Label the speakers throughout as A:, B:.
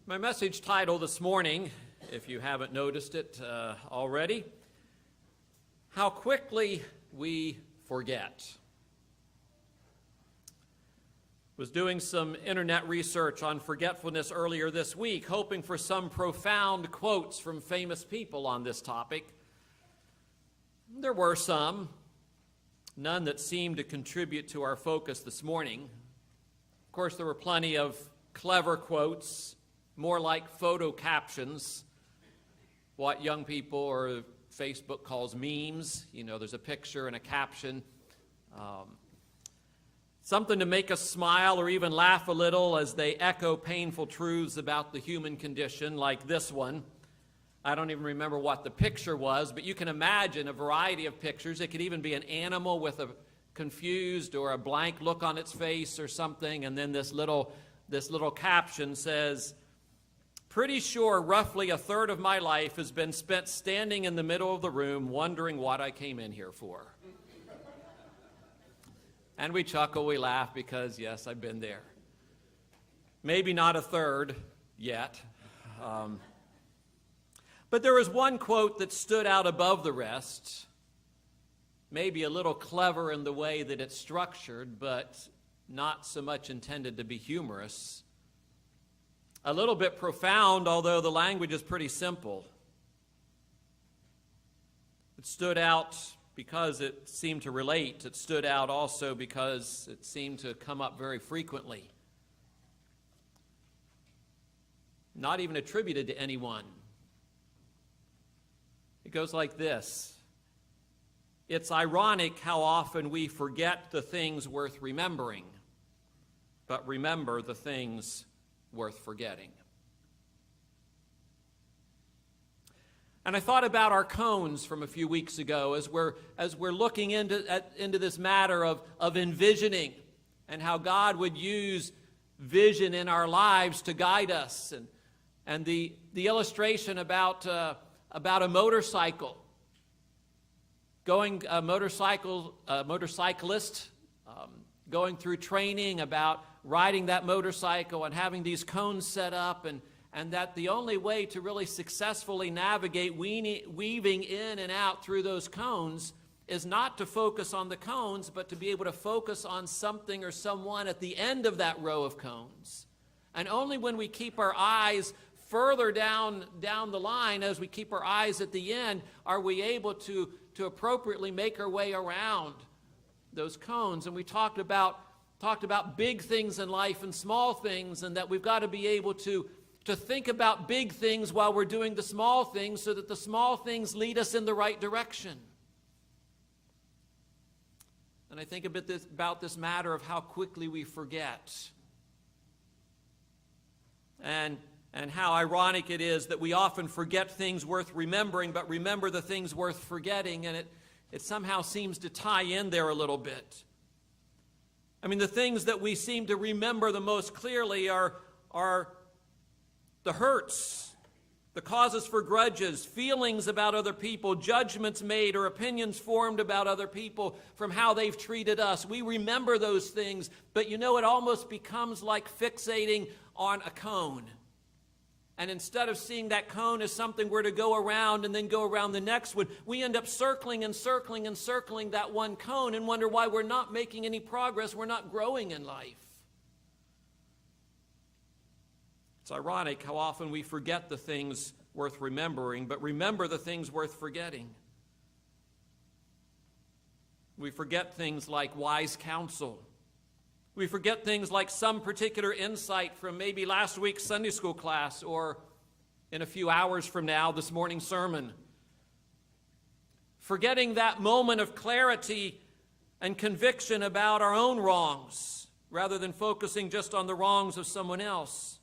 A: My message title this morning, if you haven't noticed it already, How Quickly We Forget. Was doing some internet research on forgetfulness earlier this week, hoping for some profound quotes from famous people on this topic. There were some, none that seemed to contribute to our focus this morning. Of course, there were plenty of clever quotes, more like photo captions, what young people or Facebook calls memes. You know, there's a picture and a caption. Something to make us smile or even laugh a little as they echo painful truths about the human condition, like this one. I don't even remember what the picture was, but you can imagine a variety of pictures. It could even be an animal with a confused or a blank look on its face or something, and then this little caption says, "Pretty sure roughly a third of my life has been spent standing in the middle of the room wondering what I came in here for." And we chuckle, we laugh, because yes, I've been there. Maybe not a third yet. But there was one quote that stood out above the rest, maybe a little clever in the way that it's structured, but not so much intended to be humorous. A little bit profound, although the language is pretty simple. It stood out because it seemed to relate. It stood out also because it seemed to come up very frequently. Not even attributed to anyone. It goes like this: "It's ironic how often we forget the things worth remembering, but remember the things worth forgetting." And I thought about our cones from a few weeks ago as we're looking into this matter of envisioning and how God would use vision in our lives to guide us, and the illustration about a motorcycle, a motorcyclist going through training about riding that motorcycle and having these cones set up, and that the only way to really successfully navigate weaving in and out through those cones is not to focus on the cones, but to be able to focus on something or someone at the end of that row of cones. And only when we keep our eyes further down the line, as we keep our eyes at the end, are we able to appropriately make our way around those cones. And we talked about big things in life and small things, and that we've got to be able to think about big things while we're doing the small things, so that the small things lead us in the right direction. And I think about this matter of how quickly we forget, and how ironic it is that we often forget things worth remembering, but remember the things worth forgetting, and it somehow seems to tie in there a little bit. I mean, the things that we seem to remember the most clearly are the hurts, the causes for grudges, feelings about other people, judgments made or opinions formed about other people from how they've treated us. We remember those things, but it almost becomes like fixating on a cone. And instead of seeing that cone as something we're to go around and then go around the next one, we end up circling and circling and circling that one cone and wonder why we're not making any progress, we're not growing in life. It's ironic how often we forget the things worth remembering, but remember the things worth forgetting. We forget things like wise counsel. We forget things like some particular insight from maybe last week's Sunday school class, or in a few hours from now, this morning's sermon. Forgetting that moment of clarity and conviction about our own wrongs, rather than focusing just on the wrongs of someone else.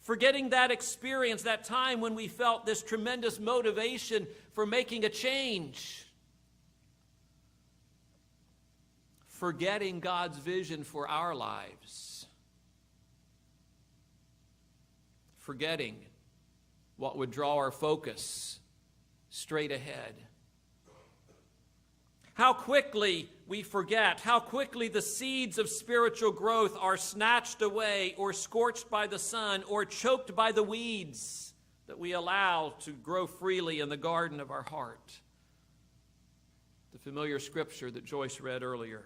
A: Forgetting that experience, that time when we felt this tremendous motivation for making a change. Forgetting God's vision for our lives. Forgetting what would draw our focus straight ahead. How quickly we forget, how quickly the seeds of spiritual growth are snatched away or scorched by the sun or choked by the weeds that we allow to grow freely in the garden of our heart. The familiar scripture that Joyce read earlier.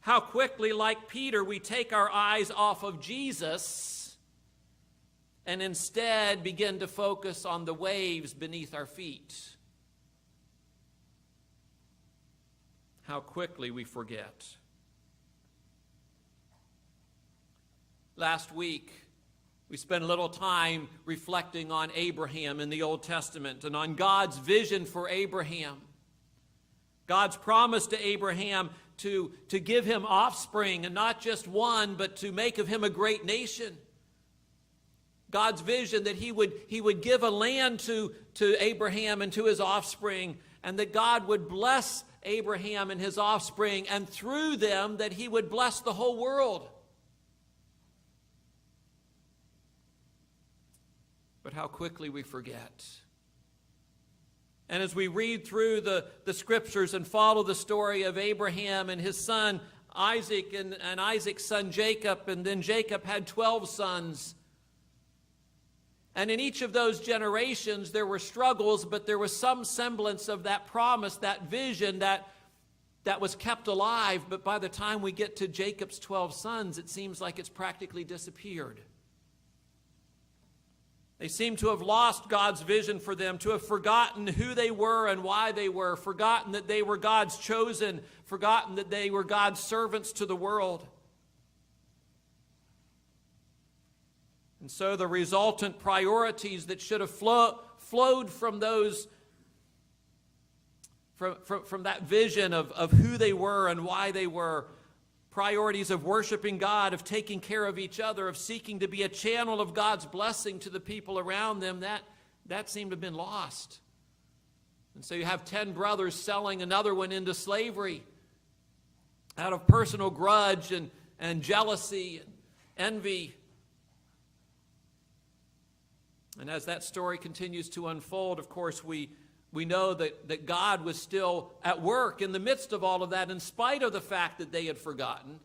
A: How quickly, like Peter, we take our eyes off of Jesus and instead begin to focus on the waves beneath our feet. How quickly we forget. Last week, we spent a little time reflecting on Abraham in the Old Testament and on God's vision for Abraham. God's promise to Abraham to give him offspring, and not just one, but to make of him a great nation. God's vision that he would give a land to Abraham and to his offspring, and that God would bless Abraham and his offspring, and through them that he would bless the whole world. But how quickly we forget. And as we read through the scriptures and follow the story of Abraham and his son Isaac and Isaac's son Jacob, and then Jacob had 12 sons. And in each of those generations there were struggles, but there was some semblance of that promise, that vision that was kept alive. But by the time we get to Jacob's 12 sons, it seems like it's practically disappeared. They seem to have lost God's vision for them, to have forgotten who they were and why they were, forgotten that they were God's chosen, forgotten that they were God's servants to the world. And so the resultant priorities that should have flowed from those, from that vision of who they were and why they were, priorities of worshiping God, of taking care of each other, of seeking to be a channel of God's blessing to the people around them, that seemed to have been lost. And so you have 10 brothers selling another one into slavery out of personal grudge and jealousy and envy. And as that story continues to unfold, of course, we know that God was still at work in the midst of all of that, in spite of the fact that they had forgotten.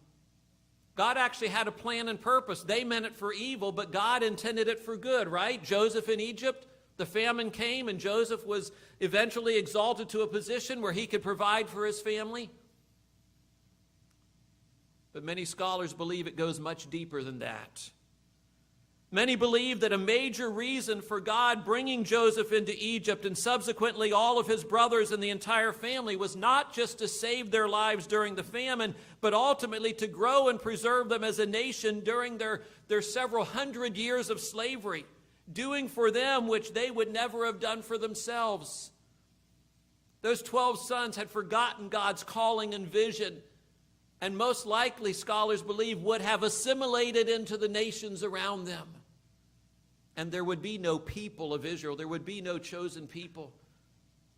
A: God actually had a plan and purpose. They meant it for evil, but God intended it for good, right? Joseph in Egypt, the famine came, and Joseph was eventually exalted to a position where he could provide for his family. But many scholars believe it goes much deeper than that. Many believe that a major reason for God bringing Joseph into Egypt and subsequently all of his brothers and the entire family was not just to save their lives during the famine, but ultimately to grow and preserve them as a nation during their several hundred years of slavery, doing for them which they would never have done for themselves. Those 12 sons had forgotten God's calling and vision, and most likely, scholars believe, would have assimilated into the nations around them. And there would be no people of Israel. There would be no chosen people.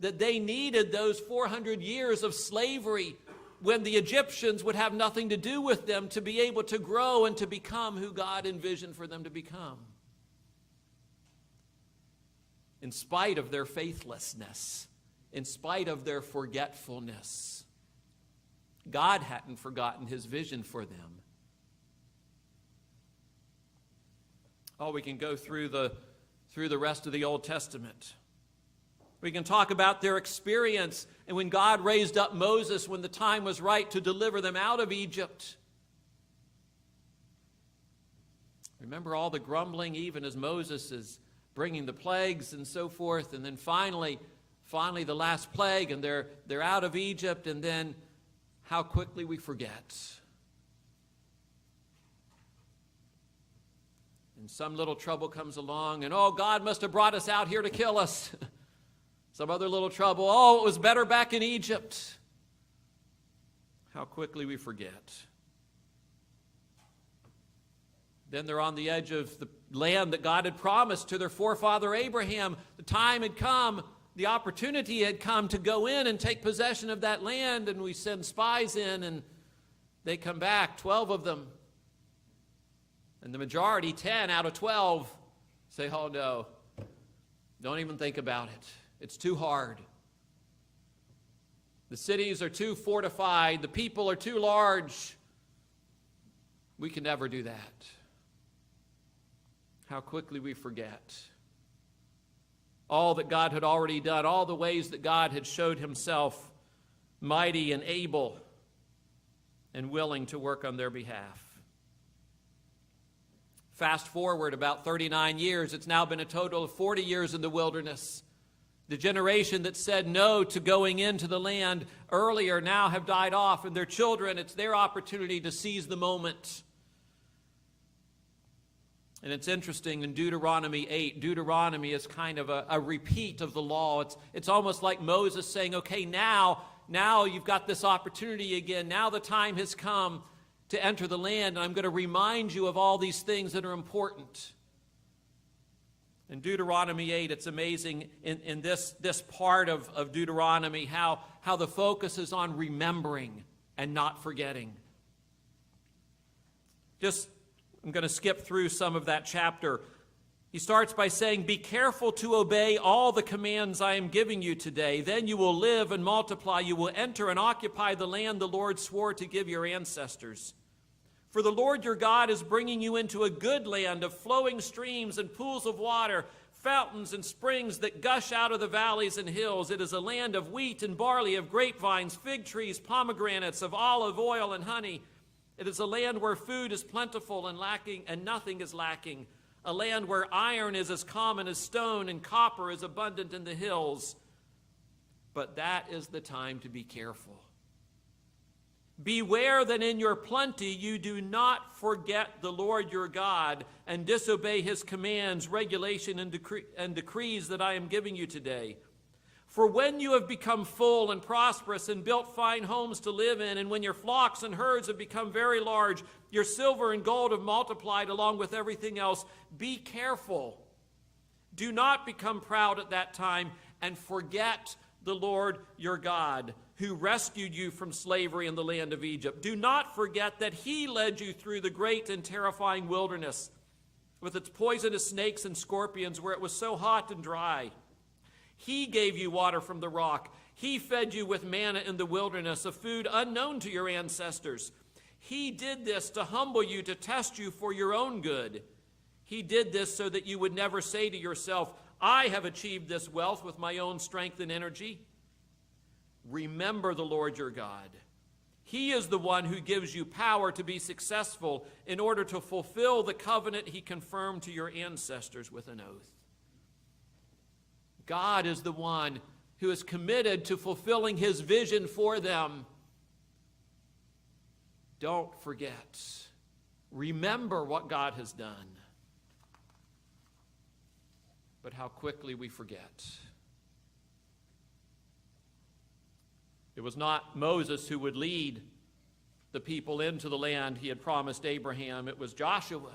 A: That they needed those 400 years of slavery when the Egyptians would have nothing to do with them to be able to grow and to become who God envisioned for them to become. In spite of their faithlessness, in spite of their forgetfulness, God hadn't forgotten his vision for them. Oh, we can go through the rest of the Old Testament. We can talk about their experience and when God raised up Moses when the time was right to deliver them out of Egypt. Remember all the grumbling even as Moses is bringing the plagues and so forth, and then finally the last plague, and they're out of Egypt, and then how quickly we forget. And some little trouble comes along, and oh, God must have brought us out here to kill us. Some other little trouble, oh, it was better back in Egypt. How quickly we forget. Then they're on the edge of the land that God had promised to their forefather Abraham. The time had come, the opportunity had come to go in and take possession of that land, and we send spies in, and they come back, 12 of them. And the majority, 10 out of 12, say, oh no, don't even think about it. It's too hard. The cities are too fortified. The people are too large. We can never do that. How quickly we forget all that God had already done, all the ways that God had showed himself mighty and able and willing to work on their behalf. Fast forward about 39 years, it's now been a total of 40 years in the wilderness. The generation that said no to going into the land earlier now have died off, and their children, it's their opportunity to seize the moment. And it's interesting, in Deuteronomy 8, Deuteronomy is kind of a repeat of the law. It's almost like Moses saying, okay, now you've got this opportunity again. Now the time has come to enter the land, and I'm going to remind you of all these things that are important. In Deuteronomy 8, it's amazing in this part of Deuteronomy how the focus is on remembering and not forgetting. I'm going to skip through some of that chapter. He starts by saying, "Be careful to obey all the commands I am giving you today. Then you will live and multiply. You will enter and occupy the land the Lord swore to give your ancestors. For the Lord your God is bringing you into a good land of flowing streams and pools of water, fountains and springs that gush out of the valleys and hills. It is a land of wheat and barley, of grapevines, fig trees, pomegranates, of olive oil and honey. It is a land where food is plentiful and lacking, and nothing is lacking. A land where iron is as common as stone and copper is abundant in the hills. But that is the time to be careful. Beware that in your plenty you do not forget the Lord your God and disobey his commands, regulation, and decrees that I am giving you today. For when you have become full and prosperous and built fine homes to live in, and when your flocks and herds have become very large, your silver and gold have multiplied along with everything else, be careful. Do not become proud at that time and forget the Lord your God, who rescued you from slavery in the land of Egypt. Do not forget that he led you through the great and terrifying wilderness with its poisonous snakes and scorpions, where it was so hot and dry. He gave you water from the rock. He fed you with manna in the wilderness, a food unknown to your ancestors. He did this to humble you, to test you for your own good. He did this so that you would never say to yourself, I have achieved this wealth with my own strength and energy. Remember the Lord your God. He is the one who gives you power to be successful in order to fulfill the covenant he confirmed to your ancestors with an oath. God is the one who is committed to fulfilling his vision for them. Don't forget. Remember what God has done. But how quickly we forget. It was not Moses who would lead the people into the land he had promised Abraham. It was Joshua.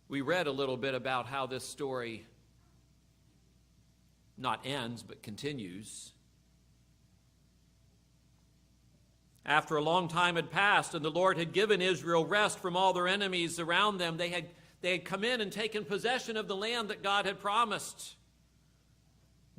A: We read a little bit about how this story not ends, but continues. After a long time had passed and the Lord had given Israel rest from all their enemies around them, they had come in and taken possession of the land that God had promised.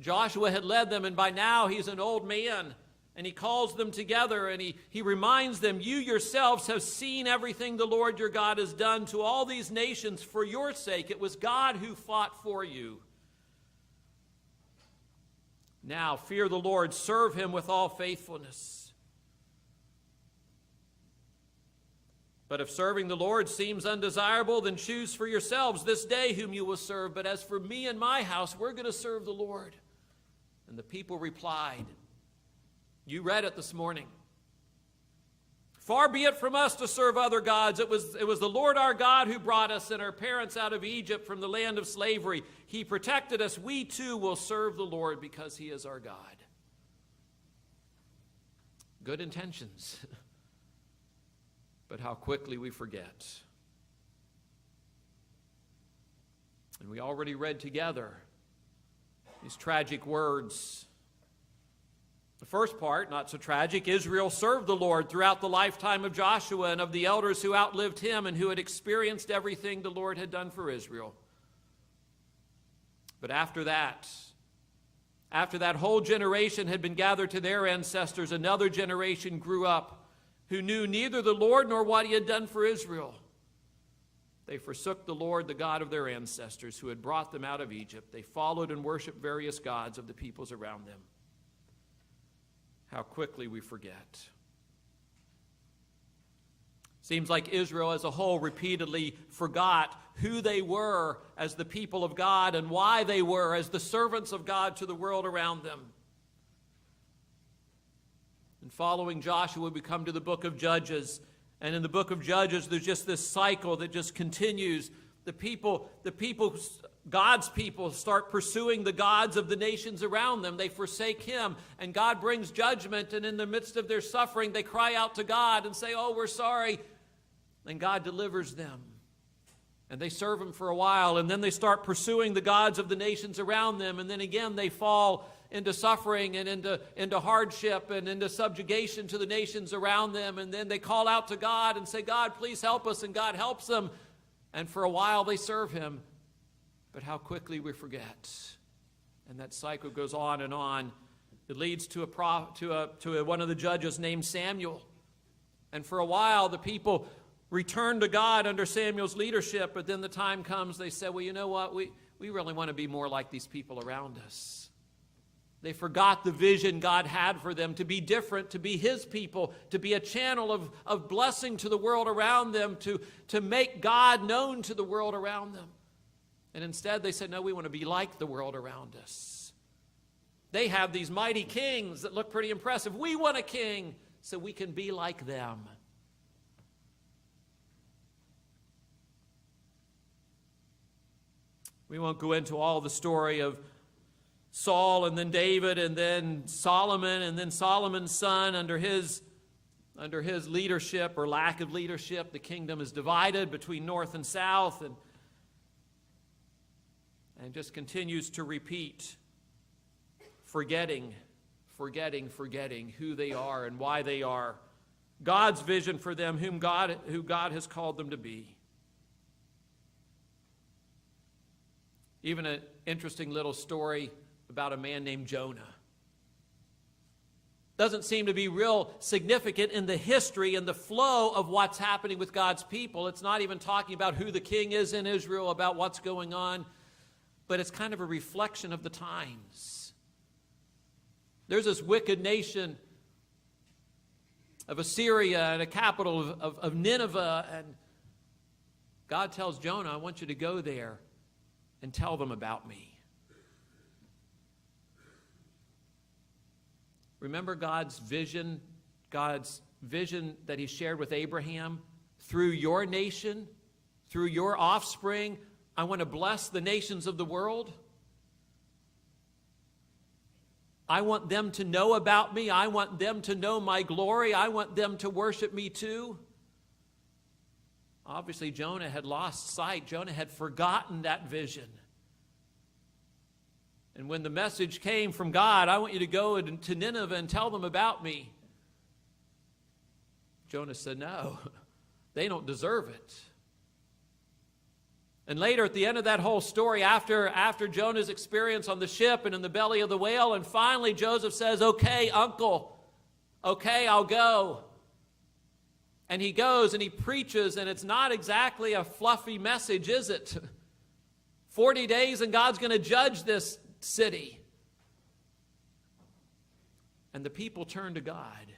A: Joshua had led them, and by now he's an old man, and he calls them together, and he reminds them, you yourselves have seen everything the Lord your God has done to all these nations for your sake. It was God who fought for you. Now fear the Lord, serve him with all faithfulness. But if serving the Lord seems undesirable, then choose for yourselves this day whom you will serve. But as for me and my house, we're going to serve the Lord. And the people replied, you read it this morning. Far be it from us to serve other gods. It was the Lord our God who brought us and our parents out of Egypt from the land of slavery. He protected us. We too will serve the Lord because he is our God. Good intentions. But how quickly we forget. And we already read together these tragic words. The first part, not so tragic, Israel served the Lord throughout the lifetime of Joshua and of the elders who outlived him and who had experienced everything the Lord had done for Israel. But after that whole generation had been gathered to their ancestors, another generation grew up who knew neither the Lord nor what he had done for Israel. They forsook the Lord, the God of their ancestors, who had brought them out of Egypt. They followed and worshiped various gods of the peoples around them. How quickly we forget. Seems like Israel as a whole repeatedly forgot who they were as the people of God and why they were as the servants of God to the world around them. And following Joshua, we come to the book of Judges. And in the book of Judges, there's just this cycle that just continues. God's people start pursuing the gods of the nations around them. They forsake him, and God brings judgment. And in the midst of their suffering, they cry out to God and say, "Oh, we're sorry." And God delivers them. And they serve him for a while, and then they start pursuing the gods of the nations around them. And then again, they fall into suffering and into hardship and into subjugation to the nations around them. And then they call out to God and say, "God, please help us." And God helps them. And for a while they serve him. But how quickly we forget. And that cycle goes on and on. It leads to one of the judges named Samuel. And for a while the people return to God under Samuel's leadership. But then the time comes, they say, "Well, you know what? We really want to be more like these people around us." They forgot the vision God had for them, to be different, to be his people, to be a channel of blessing to the world around them, to make God known to the world around them. And instead they said, "No, we want to be like the world around us. They have these mighty kings that look pretty impressive. We want a king so we can be like them." We won't go into all the story of Saul and then David and then Solomon and then Solomon's son under his leadership or lack of leadership. The kingdom is divided between north and south and just continues to repeat, forgetting who they are and why they are. God's vision for them, who God has called them to be. Even an interesting little story about a man named Jonah. Doesn't seem to be real significant in the history and the flow of what's happening with God's people. It's not even talking about who the king is in Israel, about what's going on, but it's kind of a reflection of the times. There's this wicked nation of Assyria and a capital of Nineveh, and God tells Jonah, "I want you to go there and tell them about me." Remember God's vision that he shared with Abraham? Through your nation, through your offspring, I want to bless the nations of the world. I want them to know about me. I want them to know my glory. I want them to worship me too. Obviously, Jonah had lost sight. Jonah had forgotten that vision. And when the message came from God, "I want you to go to Nineveh and tell them about me," Jonah said, "No, they don't deserve it." And later, at the end of that whole story, after Jonah's experience on the ship and in the belly of the whale, and finally Joseph says, "Okay, uncle, okay, I'll go." And he goes and he preaches, and it's not exactly a fluffy message, is it? 40 days and God's going to judge this city. And the people turn to God.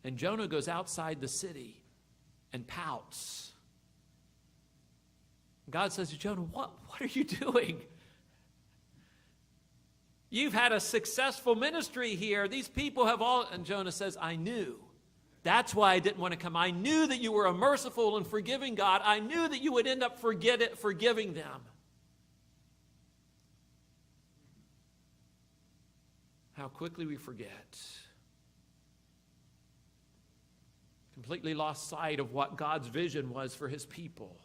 A: And Jonah goes outside the city and pouts. God says to Jonah, what are you doing? You've had a successful ministry here. These people have all... And Jonah says, "I knew. That's why I didn't want to come. I knew that you were a merciful and forgiving God. I knew that you would end up forgiving them." How quickly we forget. Completely lost sight of what God's vision was for his people.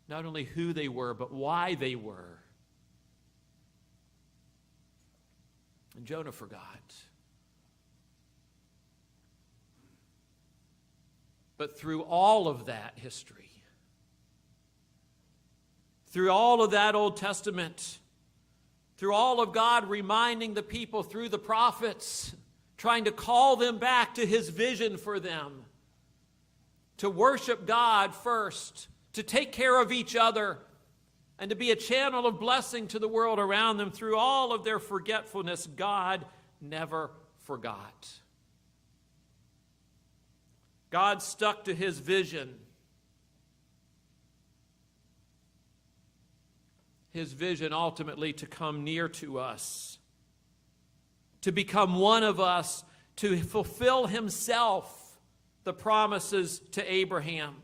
A: Not only who they were, but why they were. And Jonah forgot. But through all of that history, through all of that Old Testament, through all of God reminding the people through the prophets, trying to call them back to his vision for them, to worship God first, to take care of each other, and to be a channel of blessing to the world around them. Through all of their forgetfulness, God never forgot. God stuck to his vision. His vision ultimately to come near to us, to become one of us, to fulfill himself the promises to Abraham.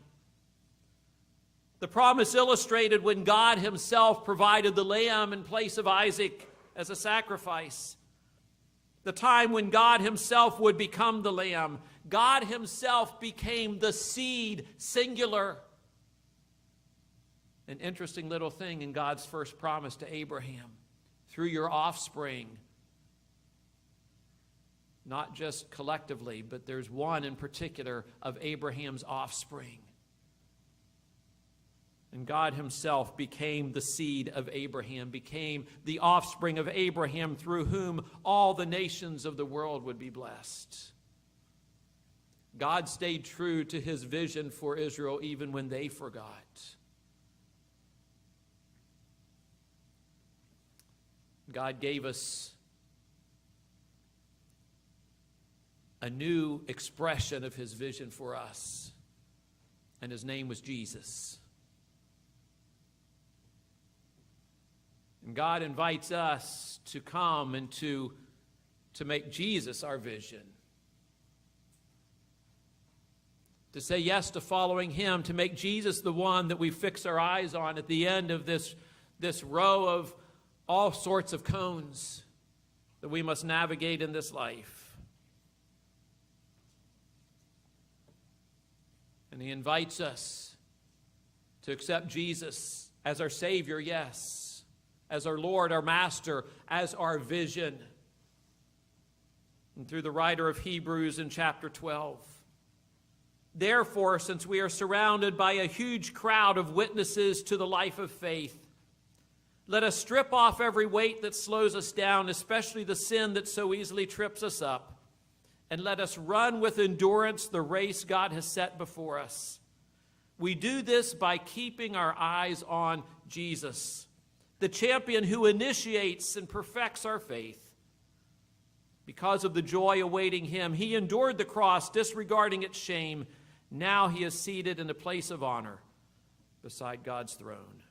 A: The promise illustrated when God himself provided the lamb in place of Isaac as a sacrifice. The time when God himself would become the lamb. God himself became the seed, singular. An interesting little thing in God's first promise to Abraham. Through your offspring, not just collectively, but there's one in particular of Abraham's offspring. And God himself became the seed of Abraham, became the offspring of Abraham, through whom all the nations of the world would be blessed. God stayed true to his vision for Israel even when they forgot. God gave us a new expression of his vision for us, and his name was Jesus. And God invites us to come and to make Jesus our vision. To say yes to following him, to make Jesus the one that we fix our eyes on at the end of this row of all sorts of cones that we must navigate in this life. And he invites us to accept Jesus as our Savior, yes, as our Lord, our Master, as our vision. And through the writer of Hebrews in chapter 12. Therefore, since we are surrounded by a huge crowd of witnesses to the life of faith, let us strip off every weight that slows us down, especially the sin that so easily trips us up, and let us run with endurance the race God has set before us. We do this by keeping our eyes on Jesus, the champion who initiates and perfects our faith. Because of the joy awaiting him, he endured the cross, disregarding its shame. Now he is seated in the place of honor beside God's throne.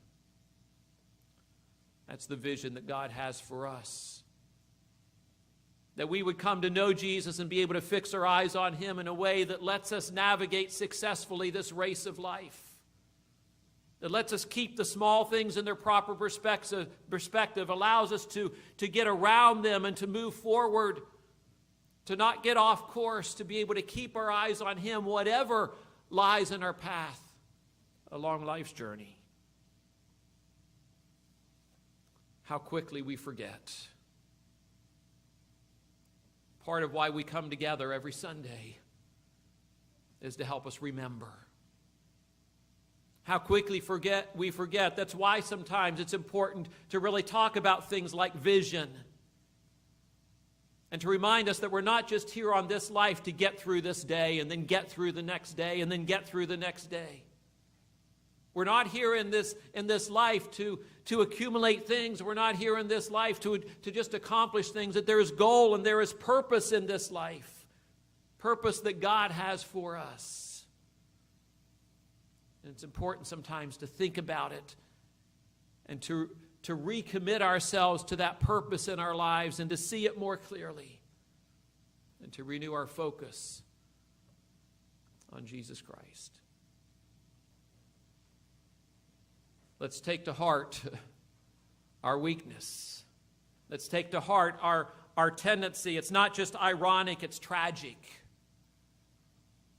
A: That's the vision that God has for us. That we would come to know Jesus and be able to fix our eyes on him in a way that lets us navigate successfully this race of life. That lets us keep the small things in their proper perspective, allows us to get around them and to move forward, to not get off course, to be able to keep our eyes on him, whatever lies in our path along life's journey. How quickly we forget. Part of why we come together every Sunday is to help us remember. How quickly we forget. That's why sometimes it's important to really talk about things like vision. And to remind us that we're not just here on this life to get through this day and then get through the next day and then get through the next day. We're not here in this life to accumulate things. We're not here in this life to just accomplish things. That there is goal and there is purpose in this life. Purpose that God has for us. And it's important sometimes to think about it and to recommit ourselves to that purpose in our lives and to see it more clearly and to renew our focus on Jesus Christ. Let's take to heart our weakness. Let's take to heart our tendency. It's not just ironic, it's tragic.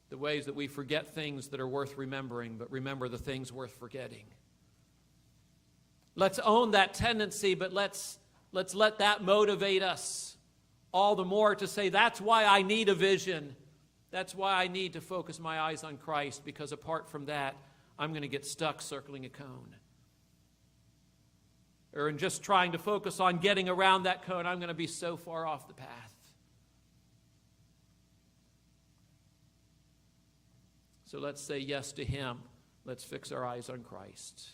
A: The ways that we forget things that are worth remembering, but remember the things worth forgetting. Let's own that tendency, but let's let that motivate us all the more to say, that's why I need a vision. That's why I need to focus my eyes on Christ, because apart from that, I'm going to get stuck circling a cone. or in just trying to focus on getting around that cone, I'm going to be so far off the path. So let's say yes to him. Let's fix our eyes on Christ.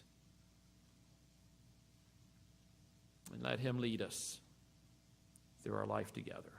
A: And let him lead us through our life together.